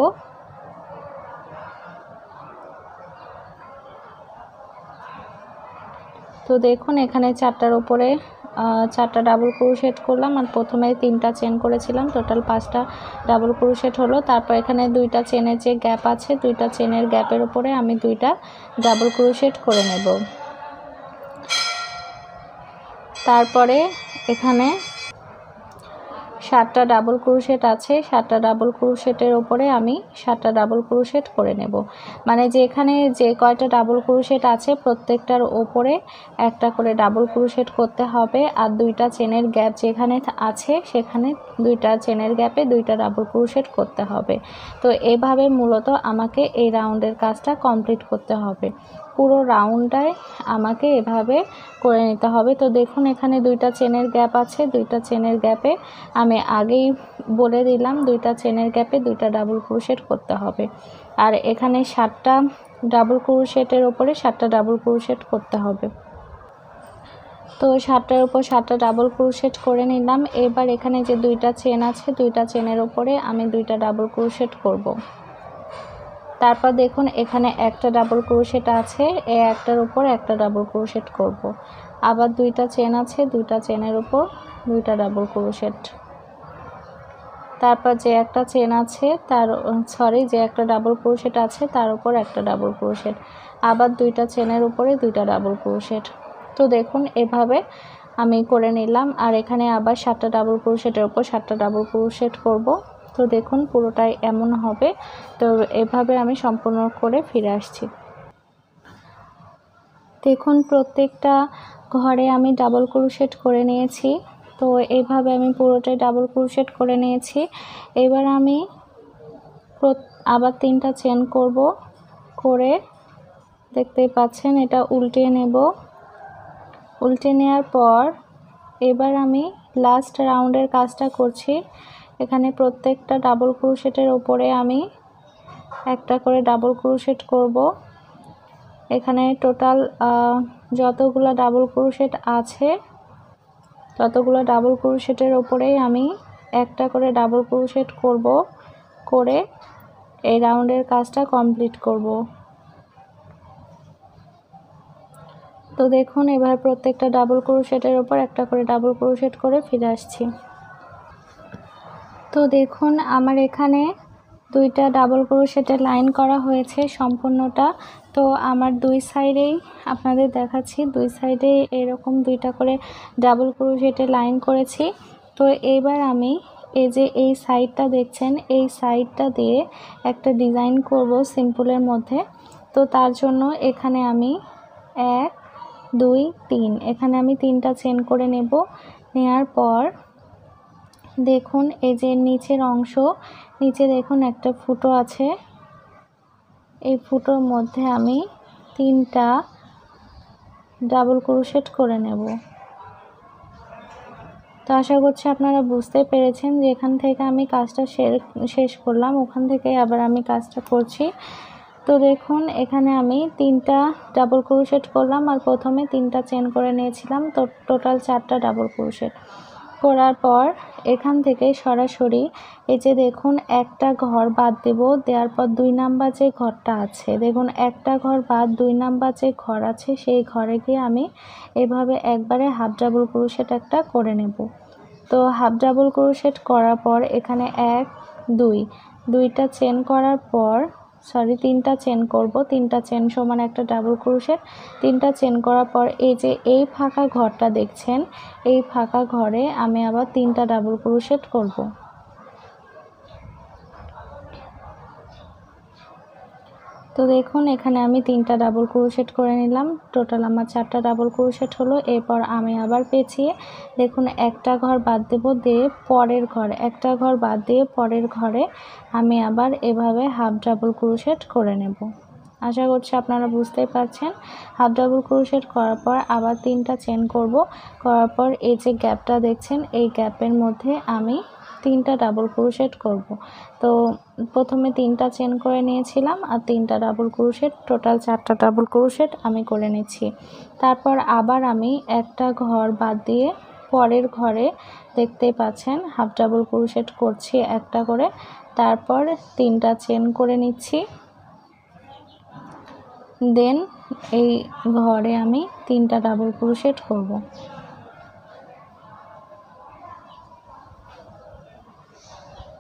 তো দেখুন এখানে 4টার উপরে 4টা ডাবল ক্রোশেট করলাম, আর প্রথমে 3টা চেন করেছিলাম, টোটাল 5টা ডাবল ক্রোশেট হলো। তারপর এখানে 2টা চেনের যে গ্যাপ আছে 2টা চেনের গ্যাপের উপরে আমি 2টা ডাবল ক্রোশেট করে নেব। তারপরে এখানে 7টা ডাবল ক্রোশেট আছে, 7টা ডাবল ক্রোশেটের উপরে আমি 7টা ডাবল ক্রোশেট করে নেব। মানে যে এখানে যে কয়টা ডাবল ক্রোশেট আছে প্রত্যেকটার উপরে একটা করে ডাবল ক্রোশেট করতে হবে। আর 2টা চেনের গ্যাপ যেখানে আছে সেখানে 2টা চেনের গ্যাপে 2টা ডাবল ক্রোশেট করতে হবে। তো এভাবে মূলত আমাকে এই রাউন্ডের কাজটা কমপ্লিট করতে হবে। পুরো রাউন্ডটায় আমাকে এভাবে করে নিতে হবে। তো দেখুন এখানে 2টা চেনের গ্যাপ আছে, 2টা চেনের গ্যাপে আমি আগেই বলে দিলাম 2টা চেনের গ্যাপে 2টা ডাবল ক্রোশেট করতে হবে। আর এখানে 7টা ডাবল ক্রোশেটের উপরে 7টা ডাবল ক্রোশেট করতে হবে। তো 7টার উপর 7টা ডাবল ক্রোশেট করে নিলাম। এবার এখানে যে 2টা চেন আছে 2টা চেনের উপরে আমি 2টা ডাবল ক্রোশেট করব। তারপর দেখুন এখানে একটা ডাবল ক্রোশেট আছে, এই একটার উপর একটা ডাবল ক্রোশেট করব। আবার দুইটা চেন আছে, দুইটা চেনের উপর দুইটা ডাবল ক্রোশেট। তারপর যে একটা চেন আছে তার যে একটা ডাবল ক্রোশেট আছে তার উপর একটা ডাবল ক্রোশেট, আবার দুইটা চেনের উপরে দুইটা ডাবল ক্রোশেট। তো দেখুন এভাবে আমি করে নিলাম। আর এখানে আবার 7টা ডাবল ক্রোশেটের উপর 7টা ডাবল ক্রোশেট করব। তো দেখুন পুরোটাই এমন হবে। তো এভাবে আমি সম্পূর্ণ করে ফিরে আসছি। দেখুন প্রত্যেকটা ঘরে আমি ডাবল ক্রোশেট করে নিয়েছি। তো এইভাবে আমি পুরোটাই ডাবল ক্রোশেট করে নিয়েছি। এবার আমি আবার 3টা চেন করব, করে দেখতেই পাচ্ছেন এটা উল্টে নেব। উল্টে নেওয়ার পর এবার আমি লাস্ট রাউন্ডের কাজটা করছি। এখানে প্রত্যেকটা ডাবল ক্রোশেটের উপরে আমি একটা করে ডাবল ক্রোশেট করব। এখানে টোটাল যতগুলো ডাবল ক্রোশেট আছে ততগুলো ডাবল ক্রোশেটের উপরেই আমি একটা করে ডাবল ক্রোশেট করব, করে এই রাউন্ডের কাজটা কমপ্লিট করব। তো দেখুন এবার প্রত্যেকটা ডাবল ক্রোশেটের উপর একটা করে ডাবল ক্রোশেট করে ফিরে আসছি। তো দেখুন আমার এখানে দুইটা ডাবল ক্রোশেটের লাইন করা হয়েছে সম্পূর্ণটা। তো আমার দুই সাইডেই আপনাদের দেখাচ্ছি, দুই সাইডে এরকম দুইটা করে ডাবল ক্রোশেটের লাইন করেছি। তো এবার আমি এই যে এই সাইডটা দেখছেন, এই সাইডটা দিয়ে একটা ডিজাইন করব সিম্পলের মধ্যে। তো তার জন্য এখানে আমি 1 2 3 এখানে আমি 3টা চেন করে নেব। নেওয়ার পর দেখুন এই যে নিচের অংশ, নিচে দেখুন একটা ফুটো আছে, এই ফুটোর মধ্যে আমি 3টা ডাবল ক্রোশেট করে নেব। তো আশা করছি আপনারা বুঝতে পেরেছেন যে এখান থেকে আমি কাজটা শেষ করলাম, ওখান থেকে আবার আমি কাজটা করছি। তো দেখুন এখানে আমি 3টা ডাবল ক্রোশেট করলাম আর প্রথমে 3টা চেন করে নিয়েছিলাম। তো টোটাল 4টা ডাবল ক্রোশেট করার পর এখান থেকে সরাসরি এই যে দেখুন একটা ঘর বাদ দেব, দেওয়ার পর 2 নাম্বার যে ঘরটা আছে, দেখুন একটা ঘর বাদ 2 নাম্বার যে ঘর আছে সেই ঘরে গিয়ে আমি এভাবে একবারে হাফ ডাবল ক্রোশেট একটা করে নেব। তো হাফ ডাবল ক্রোশেট করার পর এখানে 1 2 দুইটা চেন করার পর 3টা চেন করব, 3টা চেন সমান একটা ডাবল ক্রোশেট। 3টা চেন করার পর এই যে এই ফাঁকা ঘরটা দেখছেন, এই ফাঁকা ঘরে আমি আবার 3টা ডাবল ক্রোশেট করব। তো দেখুন এখানে আমি 3টা ডাবল ক্রোশেট করে নিলাম, টোটাল আমার 4টা ডাবল ক্রোশেট হলো। এরপর আমি আবার পেঁচিয়ে দেখুন একটা ঘর বাদ দেব, দিয়ে পরের ঘর একটা ঘর বাদ দিয়ে পরের ঘরে আমি আবার এভাবে হাফ ডাবল ক্রোশেট করে নেব। আশা করছি আপনারা বুঝতেই পারছেন। হাফ ডাবল ক্রোশেট করার পর আবার 3টা চেন করব, করার পর এই যে গ্যাপটা দেখছেন এই গ্যাপের মধ্যে আমি 3টা ডাবল ক্রোশেট করব। তো প্রথমে 3টা চেন করে নিয়েছিলাম আর 3টা ডাবল ক্রোশেট, টোটাল 4টা ডাবল ক্রোশেট আমি করে নিচ্ছি। তারপর আবার আমি একটা ঘর বাদ দিয়ে পরের ঘরে দেখতেই পাচ্ছেন হাফ ডাবল ক্রোশেট করছি একটা করে, তারপর 3টা চেন করে নিচ্ছি। দেন এই ঘরে আমি 3টা ডাবল ক্রোশেট করব।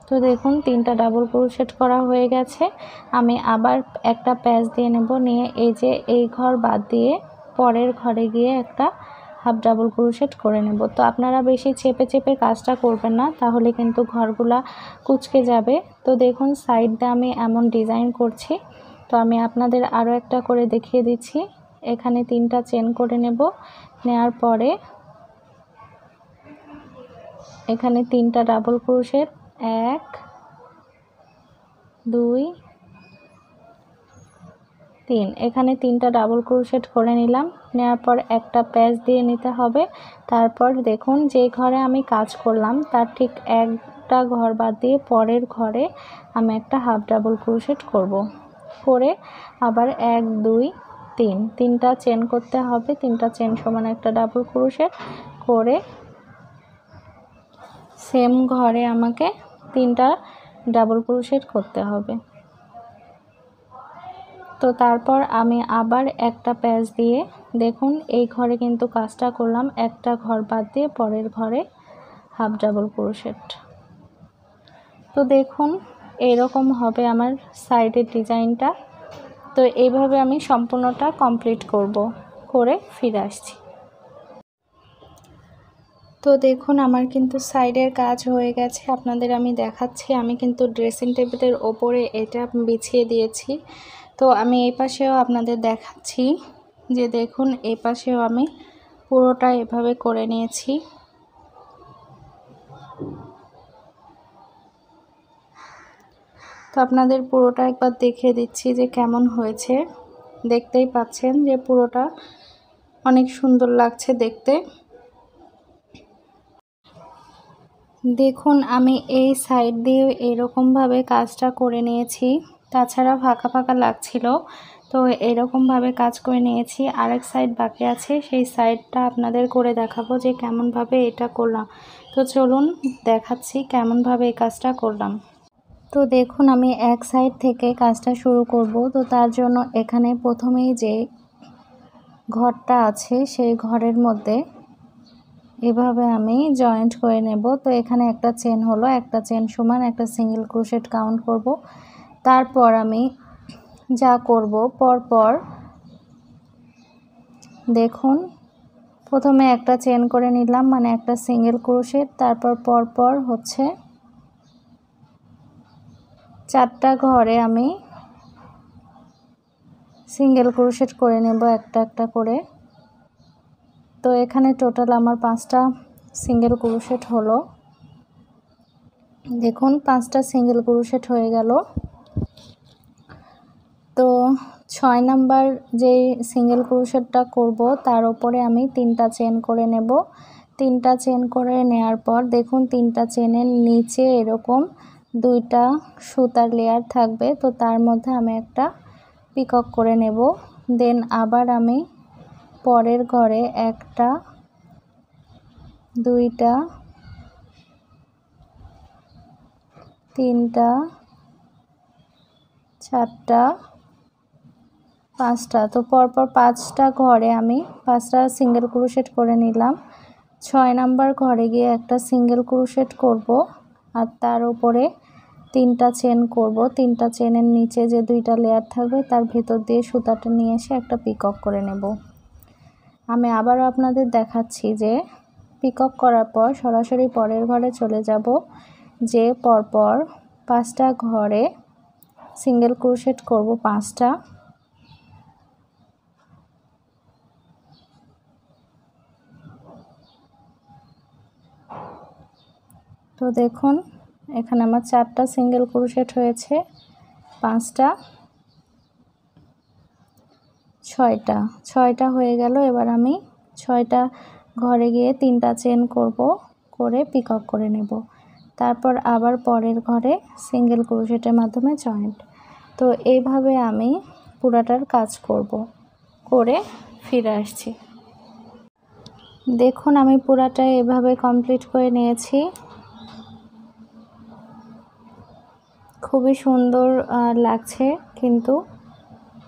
তো দেখুন 3টা ডাবল ক্রোশেট করা হয়ে গেছে। আমি আবার একটা প্যাচ দিয়ে নেব, নিয়ে এই যে এই ঘর বাদ দিয়ে পরের ঘরে গিয়ে একটা হাফ ডাবল ক্রোশেট করে নেব। তো আপনারা বেশি চেপে চেপে কাজটা করবেন না, তাহলে কিন্তু ঘরগুলা কুঁচকে যাবে। তো দেখুন সাইড দিয়ে আমি এমন ডিজাইন করছি। তো আমি আপনাদের আরও একটা করে দেখিয়ে দিচ্ছি। এখানে 3টা চেন করে নেব, নেওয়ার পরে এখানে 3টা ডাবল ক্রোশেট 1 2 3 এখানে 3টা ডাবল ক্রোশেট করে নিলাম। নেওয়ার পর একটা প্যাচ দিয়ে নিতে হবে। তারপর দেখুন যে ঘরে আমি কাজ করলাম তার ঠিক একটা ঘর বাদ দিয়ে পরের ঘরে আমি একটা হাফ ডাবল ক্রোশেট করব, করে আবার 1 2 3 3টা চেন করতে হবে। 3টা চেন সমান একটা ডাবল ক্রোশেট করে সেম ঘরে আমাকে 3টা ডাবল ক্রোশেট করতে হবে। তো তারপর আমি আবার একটা প্যাচ দিয়ে দেখুন এই ঘরে কিন্তু কাজটা করলাম, একটা ঘর বাদ দিয়ে পরের ঘরে হাফ ডাবল ক্রোশেট। তো দেখুন এরকম হবে আমার সাইডের ডিজাইনটা। তো এইভাবে আমি সম্পূর্ণটা কমপ্লিট করে ফিরে আসছি। তো দেখুন আমার কিন্তু সাইডের কাজ হয়ে গেছে, আপনাদের আমি দেখাচ্ছি। আমি কিন্তু ড্রেসিং টেবিলের ওপরে এটা বিছিয়ে দিয়েছি। তো আমি এই পাশেও আপনাদের দেখাচ্ছি যে দেখুন এই পাশেও আমি পুরোটা এভাবে করে নিয়েছি। তো আপনাদের পুরোটা একবার দেখিয়ে দিচ্ছি যে কেমন হয়েছে। দেখতেই পাচ্ছেন যে পুরোটা অনেক সুন্দর লাগছে দেখতে। দেখুন আমি এই সাইড দিয়ে এরকমভাবে কাজটা করে নিয়েছি, তাছাড়া ফাঁকা ফাঁকা লাগছিল, তো এরকমভাবে কাজ করে নিয়েছি। আরেক সাইড বাকি আছে, সেই সাইডটা আপনাদের করে দেখাবো যে কেমনভাবে এটা করলাম। তো চলুন দেখাচ্ছি কেমনভাবে এই কাজটা করলাম। তো দেখুন আমি এক সাইড থেকে কাজটা শুরু করব। তো তার জন্য এখানে প্রথমেই যে ঘরটা আছে সেই ঘরের মধ্যে এভাবে আমি জয়েন্ট করে নেব। তো এখানে একটা চেন হলো, একটা চেন সমান একটা সিঙ্গেল ক্রোশেট কাউন্ট করব। তারপর আমি যা করব পরপর দেখুন প্রথমে একটা চেন করে নিলাম, মানে একটা সিঙ্গেল ক্রোশেট, তারপর পরপর হচ্ছে 4টা ঘরে আমি সিঙ্গেল ক্রোশেট করে নেব একটা একটা করে। তো এখানে টোটাল আমার 5টা সিঙ্গেল ক্রোশেট হলো। দেখুন 5টা সিঙ্গেল ক্রোশেট হয়ে গেল। তো 6 নাম্বার যে সিঙ্গেল ক্রোশেটটা করব তার উপরে আমি 3টা চেন করে নেব। 3টা চেন করে নেওয়ার পর দেখুন 3টা চেনের নিচে এরকম 2টা সুতার লেয়ার থাকবে। তো তার মধ্যে আমি একটা পিকক করে নেব। দেন আবার আমি পরের ঘরে 1টা 2টা 3টা 4টা 5টা, তো পরপর 5টা ঘরে আমি 5টা সিঙ্গেল ক্রোশেট করে নিলাম। 6 নাম্বার ঘরে গিয়ে একটা সিঙ্গেল ক্রোশেট করব আর তার উপরে 3টা চেন করব। 3টা চেনের নিচে যে 2টা লেয়ার থাকবে তার ভেতর দিয়ে সুতাটা নিয়ে এসে একটা পিকক করে নেব। আমি আবারও আপনাদের দেখাচ্ছি যে পিকক করার পর সরাসরি পরের ঘরে চলে যাব, যে পরপর 5টা ঘরে সিঙ্গেল ক্রোশেট করব 5টা। তো দেখুন এখানে আমার 4টা সিঙ্গেল ক্রোশেট হয়েছে, 5টা 6টা হয়ে গেল। এবার আমি 6টা ঘরে গিয়ে 3টা চেন করব, করে পিকক করে নেব। তারপর আবার পরের ঘরে সিঙ্গেল ক্রোশেটের মাধ্যমে জয়েন্ট। তো এইভাবে আমি পুরাটার কাজ করে ফিরে আসছি। দেখুন আমি পুরাটা এভাবে কমপ্লিট করে নিয়েছি। খুবই সুন্দর লাগছে কিন্তু।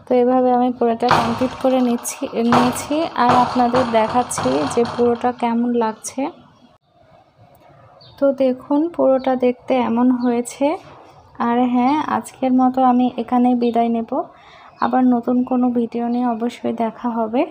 তো এভাবে আমি পুরোটা কমপ্লিট করে নিয়েছি আর আপনাদের দেখাচ্ছি যে পুরোটা কেমন লাগছে। তো দেখুন পুরোটা দেখতে এমন হয়েছে। আর হ্যাঁ, আজকের মতো আমি এখানেই বিদায় নেব। আবার নতুন কোনো ভিডিও নিয়ে অবশ্যই দেখা হবে।